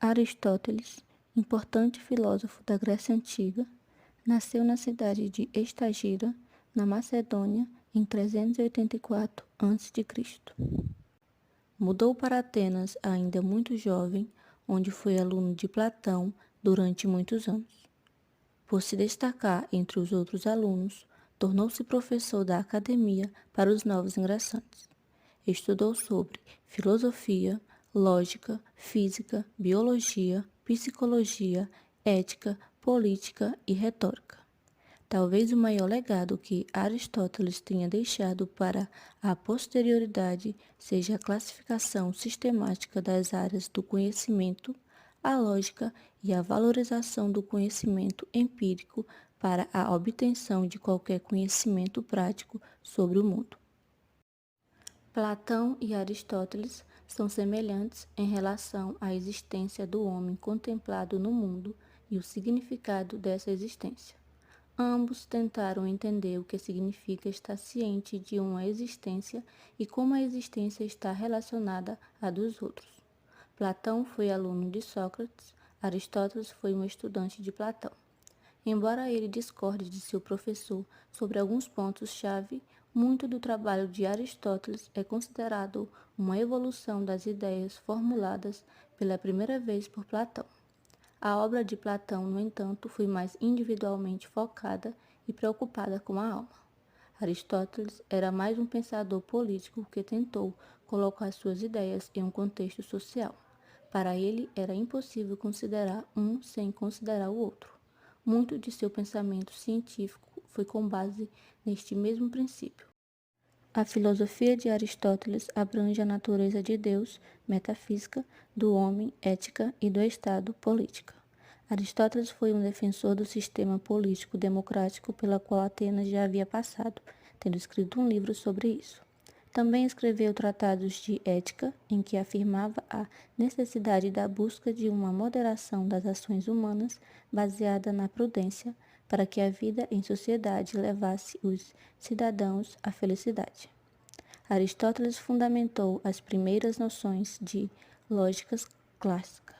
Aristóteles, importante filósofo da Grécia Antiga, nasceu na cidade de Estagira, na Macedônia, em 384 a.C. Mudou para Atenas ainda muito jovem, onde foi aluno de Platão durante muitos anos. Por se destacar entre os outros alunos, tornou-se professor da academia para os novos ingressantes. Estudou sobre filosofia, lógica, física, biologia, psicologia, ética, política e retórica. Talvez o maior legado que Aristóteles tenha deixado para a posterioridade seja a classificação sistemática das áreas do conhecimento, a lógica e a valorização do conhecimento empírico para a obtenção de qualquer conhecimento prático sobre o mundo. Platão e Aristóteles são semelhantes em relação à existência do homem contemplado no mundo e o significado dessa existência. Ambos tentaram entender o que significa estar ciente de uma existência e como a existência está relacionada à dos outros. Platão foi aluno de Sócrates, Aristóteles foi um estudante de Platão. Embora ele discorde de seu professor sobre alguns pontos-chave, muito do trabalho de Aristóteles é considerado uma evolução das ideias formuladas pela primeira vez por Platão. A obra de Platão, no entanto, foi mais individualmente focada e preocupada com a alma. Aristóteles era mais um pensador político que tentou colocar suas ideias em um contexto social. Para ele, era impossível considerar um sem considerar o outro. Muito de seu pensamento científico foi com base neste mesmo princípio. A filosofia de Aristóteles abrange a natureza de Deus, metafísica, do homem, ética e do Estado, política. Aristóteles foi um defensor do sistema político democrático pela qual Atenas já havia passado, tendo escrito um livro sobre isso. Também escreveu tratados de ética, em que afirmava a necessidade da busca de uma moderação das ações humanas baseada na prudência, para que a vida em sociedade levasse os cidadãos à felicidade. Aristóteles fundamentou as primeiras noções de lógica clássica,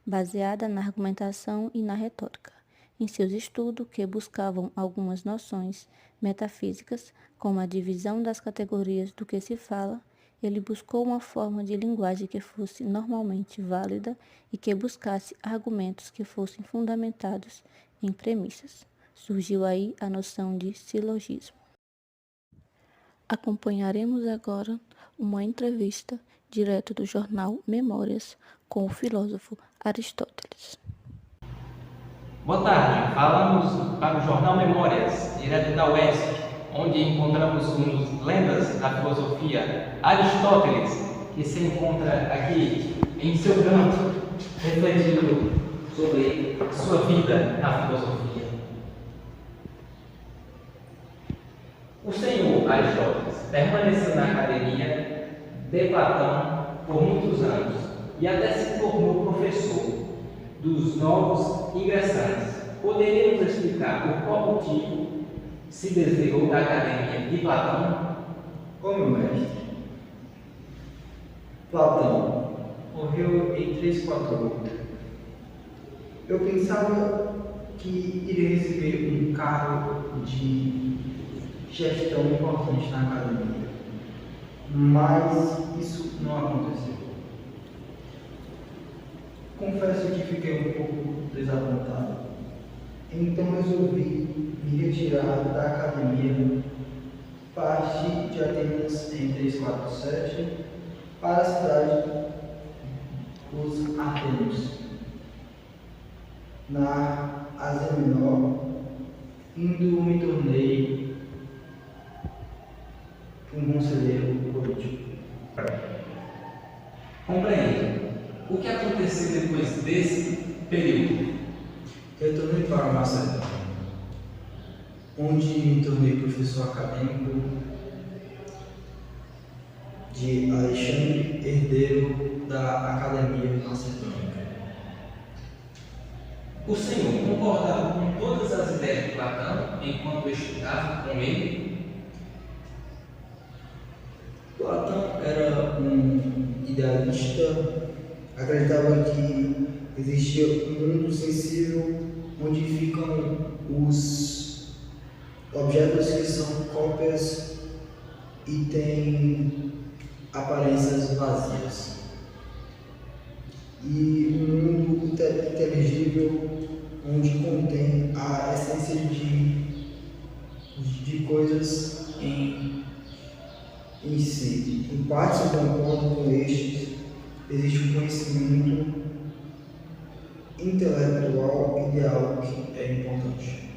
baseada na argumentação e na retórica. Em seus estudos, que buscavam algumas noções metafísicas, como a divisão das categorias do que se fala, ele buscou uma forma de linguagem que fosse normalmente válida e que buscasse argumentos que fossem fundamentados em premissas. Surgiu aí a noção de silogismo. Acompanharemos agora uma entrevista direto do jornal Memórias com o filósofo Aristóteles. Boa tarde, falamos para o jornal Memórias, direto da UESC, onde encontramos lendas da filosofia, Aristóteles, que se encontra aqui em seu canto, refletindo sobre sua vida na filosofia. O senhor Aristóteles permaneceu na academia de Platão por muitos anos e até se tornou professor dos novos ingressantes. Poderíamos explicar por qual motivo se desligou da academia de Platão? Ô meu mestre, Platão morreu em 348. Eu pensava que iria receber um cargo de gestão importante na academia, mas isso não aconteceu. Confesso que fiquei um pouco desapontado, então resolvi me retirar da academia, parti de Atenas em 347 para a cidade dos Atenos, na Ásia Menor, indo me tornei um conselheiro político. Compreendo. O que aconteceu depois desse período? Retornei para a Macedônia, onde me tornei professor acadêmico de Alexandre, herdeiro da Academia Macedônica. O senhor concordava com todas as ideias de Platão enquanto estudava com ele? Platão era um idealista, acreditava que Existia um mundo sensível onde ficam os objetos que são cópias e têm aparências vazias. E um mundo inteligível onde contém a essência de coisas em si. Em parte se concordo com estes, existe um conhecimento intelectual ideal que é importante.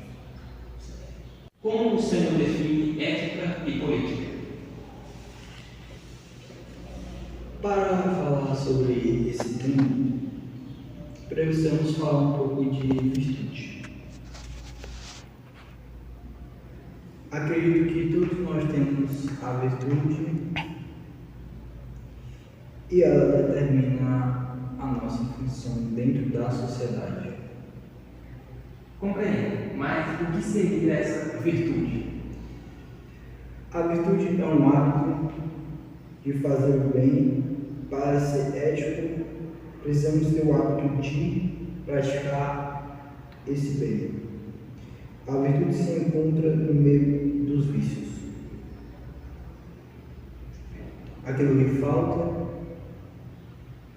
Como o Senhor define ética e política? Para falar sobre esse tema, precisamos falar um pouco de virtude. Acredito que todos nós temos a virtude e ela determina a nossa função dentro da sociedade. Compreendo, mas o que seria essa virtude? A virtude é um hábito de fazer o bem. Para ser ético, precisamos ter o hábito de praticar esse bem. A virtude se encontra no meio dos vícios. Aquilo que falta,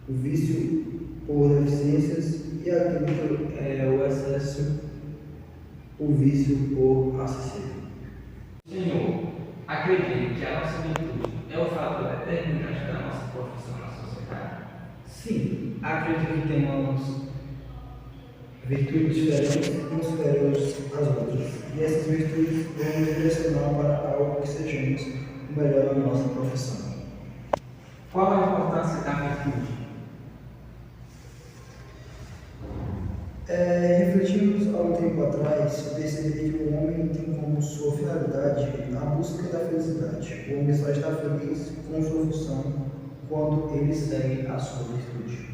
o vício por deficiências, e aquilo que é o excesso, o vício por acessível. Senhor, acredito que a nossa virtude é o fator determinante da nossa profissão na sociedade? Sim, acredito que temos virtudes diferentes e superiores às outras. E essas virtudes vão nos direcionar para algo que sejamos o melhor na nossa profissão. Qual a importância da virtude? Refletimos há um tempo atrás, percebi que o homem tem como sua finalidade a busca da felicidade. O homem só está feliz com sua função quando ele segue a sua virtude.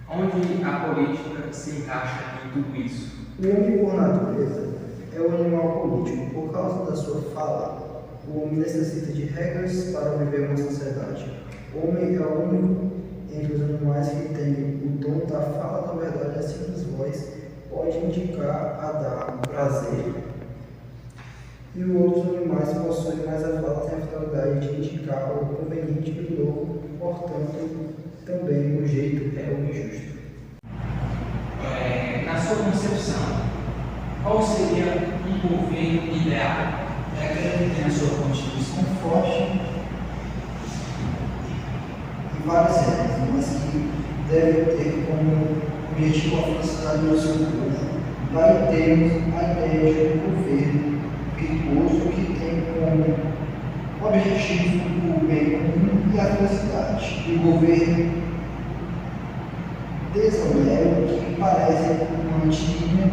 Onde a política se encaixa em tudo isso? O homem, por natureza, é um animal político. Por causa da sua fala, o homem necessita de regras para viver uma sociedade. O homem é o único entre os animais que tem o dom da fala da verdade. A simples voz pode indicar a dar prazer. E os outros animais possuem mais a fala, tem a finalidade de indicar o conveniente e o louco, portanto, também o jeito é o injusto. Na sua concepção, qual seria um governo ideal? É aquele que tem a sua constituição forte e várias regras, mas que deve ter como objetivo a felicidade do seu povo. Daí temos a ideia de um governo virtuoso que tem como objetivo o bem comum e a felicidade. E o governo desonesto que parece uma antiga,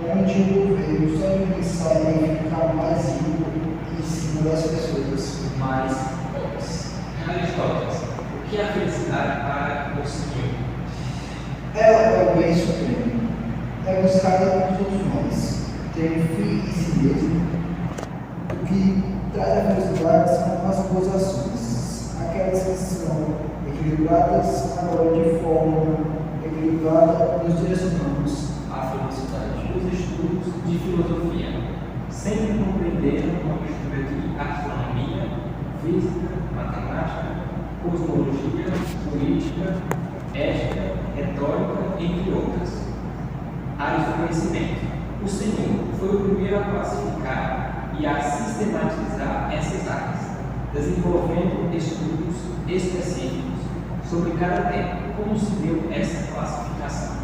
onde o governo só pensa em ficar mais rico em cima das pessoas mais pobres. Aristóteles, o que é a felicidade para o Senhor? Ela é o bem supremo, é buscada por todos nós, ter um fim em si mesmo. O que traz a felicidade são as boas ações, aquelas que são equilibradas agora de forma equilibrada, nos direcionamos à felicidade. Os estudos de filosofia sempre compreenderam uma mistura de astronomia, física, matemática, cosmologia, política, ética, retórica, entre outras áreas do conhecimento. O Senhor foi o primeiro a classificar e a sistematizar essas áreas, desenvolvendo estudos específicos sobre cada tema. Como se deu essa classificação?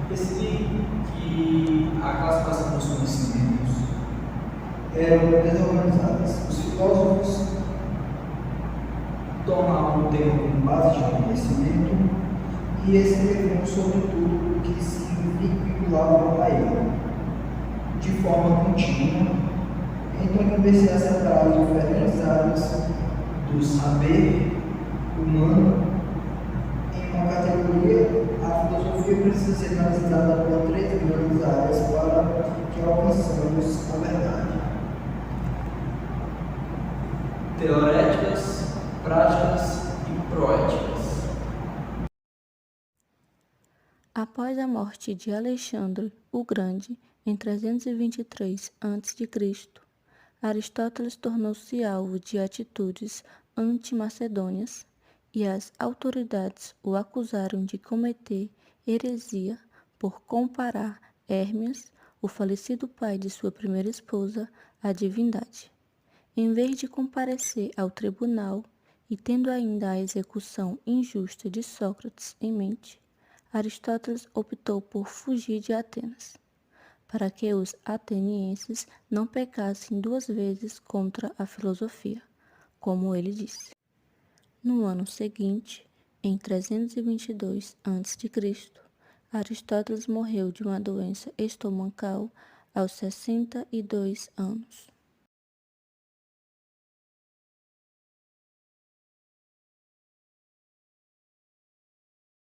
Percebi que a classificação dos conhecimentos eram desorganizadas. Os filósofos tomavam o tema como base de conhecimento e escreviam sobre tudo o que se vinculava a ele, de forma contínua. Então comecei a separar as diferentes áreas do saber humano em uma categoria. A filosofia precisa ser analisada por 3 grandes áreas para que alcançamos a verdade: teoréticas, práticas e proéticas. Após a morte de Alexandre o Grande, em 323 a.C., Aristóteles tornou-se alvo de atitudes anti-macedônias e as autoridades o acusaram de cometer heresia por comparar Hérmias, o falecido pai de sua primeira esposa, à divindade. Em vez de comparecer ao tribunal e tendo ainda a execução injusta de Sócrates em mente, Aristóteles optou por fugir de Atenas, para que os atenienses não pecassem duas vezes contra a filosofia, como ele disse. No ano seguinte, em 322 a.C., Aristóteles morreu de uma doença estomacal aos 62 anos.